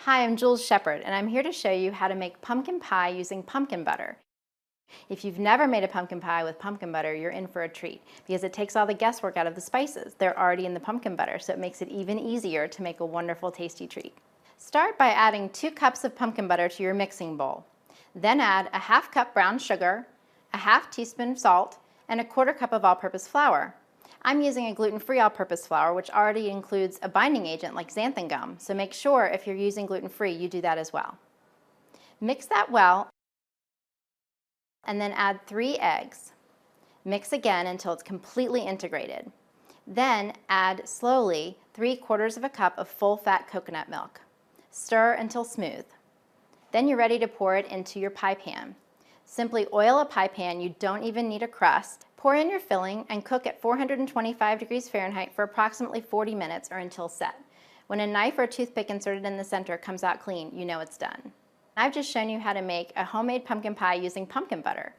Hi, I'm Jules Shepard, and I'm here to show you how to make pumpkin pie using pumpkin butter. If you've never made a pumpkin pie with pumpkin butter, you're in for a treat because it takes all the guesswork out of the spices. They're already in the pumpkin butter, so it makes it even easier to make a wonderful, tasty treat. Start by adding 2 cups of pumpkin butter to your mixing bowl. Then add a ½ cup brown sugar, a ½ teaspoon of salt, and a ¼ cup of all-purpose flour. I'm using a gluten-free all-purpose flour, which already includes a binding agent like xanthan gum, so make sure if you're using gluten-free, you do that as well. Mix that well, and then add 3 eggs. Mix again until it's completely integrated. Then add slowly 3/4 cup of full-fat coconut milk. Stir until smooth. Then you're ready to pour it into your pie pan. Simply oil a pie pan, you don't even need a crust. Pour in your filling and cook at 425 degrees Fahrenheit for approximately 40 minutes or until set. When a knife or toothpick inserted in the center comes out clean, you know it's done. I've just shown you how to make a homemade pumpkin pie using pumpkin butter.